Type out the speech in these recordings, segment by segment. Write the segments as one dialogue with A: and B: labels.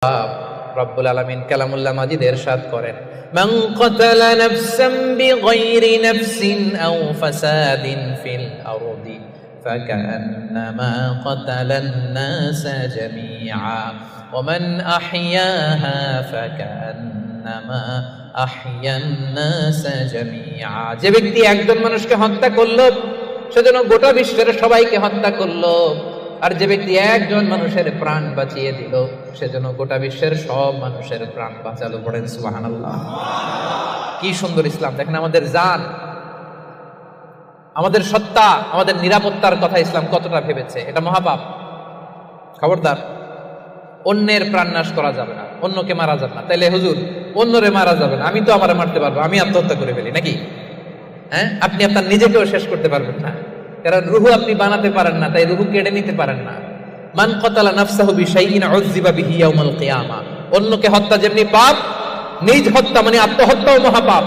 A: রব্বুল আলামিন কালামুল্লাহ মাজিদ ইরশাদ করেন, মান কাতালা নাফসান বিগাইরি নাফসিন আও ফাসাদিন ফিল আরদি ফাকান্নামা কাতালান নাসা জামিআ ওয়া মান আহইয়াহা ফাকান্নামা আহইয়ান নাসা জামিআ। যে ব্যক্তি একজন মানুষকে হত্যা করলো সেজন্য গোটা বিশ্বের সবাইকে হত্যা করলো, আর যে ব্যক্তি একজন মানুষের প্রাণ বাঁচিয়ে দিল সেজন্য গোটা বিশ্বের সব মানুষের প্রাণ বাঁচালো। পড়েন সুবহানাল্লাহ। কি সুন্দর ইসলাম! দেখেন, আমাদের জান, আমাদের সত্তা, আমাদের নিরাপত্তার কথা ইসলাম কতটা ভেবেছে। এটা মহাপাপ। খবরদার, অন্যের প্রাণ নাশ করা যাবে না, অন্যকে মারা যাবে না। তাইলে হুজুর, অন্যরে মারা যাবে না, আমি তো আমারে মারতে পারবো, আমি আত্মহত্যা করে ফেলি নাকি? হ্যাঁ, আপনি আপনার নিজেকেও শেষ করতে পারবেন না, কারণ রুহু আপনি বানাতে পারেন না, তাই রুহু কেড়ে নিতে পারেন না। মান কাতালা নাফসাহু বিশাইইন উযযিবা বিহি ইয়াউমাল কিয়ামা। অন্যকে হত্যা যেমনি পাপ, নিজ হত্যা মানে আত্মহত্যাও মহাপাপ।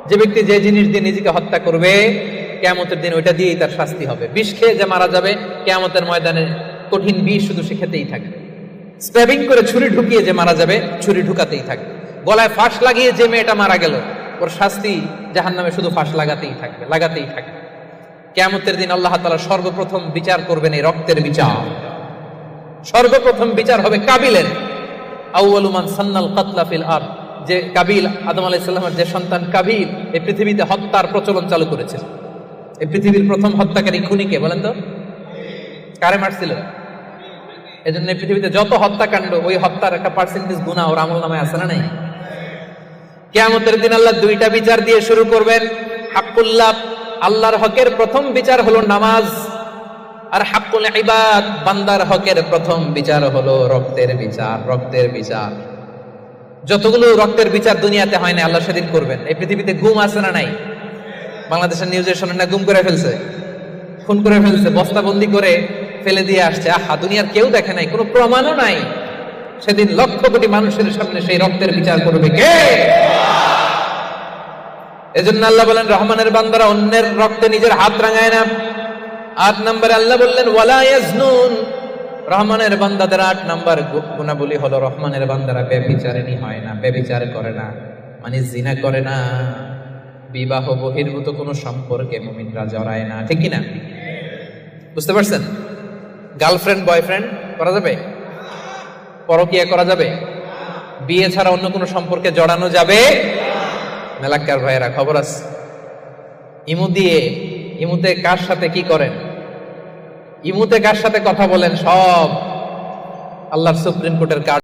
A: যে ব্যক্তি যে জিনিস দিয়ে নিজেকে হত্যা করবে, কিয়ামতের দিন ওইটা দিয়েই তার শাস্তি হবে। বিষ খেয়ে যে মারা যাবে, কিয়ামতের ময়দানে কঠিন বিষ শুধু সে খেতেই থাকবে। স্ট্যাবিং করে ছুরি ঢুকিয়ে যে মারা যাবে, ছুরি ঢুকাতেই থাকবে। গলায় ফাঁস লাগিয়ে যে মেয়েটা মারা গেল, ওর শাস্তি জাহান্নামে শুধু ফাঁস লাগাতেই থাকবে, লাগাতেই থাকবে। কিয়ামতের দিন আল্লাহ তাআলা সর্বপ্রথম বিচার করবেন এই রক্তের বিচার। সর্বপ্রথম বিচার হবে কাবিলের। আউয়ালু মান সান্নাল কাতলা ফিল আরদ। যে কাবিল, আদম আলাইহিস সালামের যে সন্তান কাবিল, এই পৃথিবীতে হত্যার প্রচলন চালু করেছিল। এই পৃথিবীর প্রথম হত্যাকারী খুনি কে বলেন তো? কারে মারছিল? এজন্য এই পৃথিবীতে যত হত্যাকাণ্ড, ওই হত্যার একটা পার্সেন্টেজ গুনাহ ওর আমলনামায় আছে না নাই? কিয়ামতের দিন আল্লাহ দুইটা বিচার দিয়ে শুরু করবেন। হাক্কুল্লাহ, আল্লাহর হকের প্রথম বিচার হলো নামাজ, আর হাক্কুল ইবাদ, বান্দার হকের প্রথম বিচার হলো রক্তের বিচার। রক্তের বিচার, যতগুলো রক্তের বিচার দুনিয়াতে হয় না, আল্লাহ সেদিন করবেন। এই পৃথিবীতে গুম আছে না নাই? বাংলাদেশের নিউজে শোনেন না, গুম করে ফেলছে, খুন করে ফেলছে, বস্তাবন্দি করে ফেলে দিয়ে আসছে। আহা, দুনিয়ার কেউ দেখে নাই, কোনো প্রমাণও নাই। সেদিন লক্ষ কোটি মানুষের সামনে সেই রক্তের বিচার করবে কে? এজন্য আল্লাহ বলেন, রহমানের বান্দারা অন্যের রক্তে নিজের হাত রাঙায় না। ৮ নম্বরে আল্লাহ বললেন ওয়ালা ইয়াজনুন। রহমানের বান্দাদের ৮ নম্বর গুণাবলী হলো, রহমানের বান্দারা ব্যভিচারিণী হয় না, ব্যভিচার করে না, মানে জিনা করে না, বিবাহ বহির্ভূত কোনো সম্পর্কে মুমিনরা জড়ায় না। ঠিক কি না? বুঝতে পারছেন? গার্লফ্রেন্ড বয়ফ্রেন্ড করা যাবে? পরকীয়া করা যাবে? বিয়ে ছাড়া অন্য কোনো সম্পর্কে জড়ানো যাবে? মেলাক্কার ভাইয়েরা, খবর আছে? ইমুতে কার সাথে কি করেন, ইমুতে কার সাথে কথা বলেন, সব আল্লাহর সুপ্রিম কোর্টের কার্ড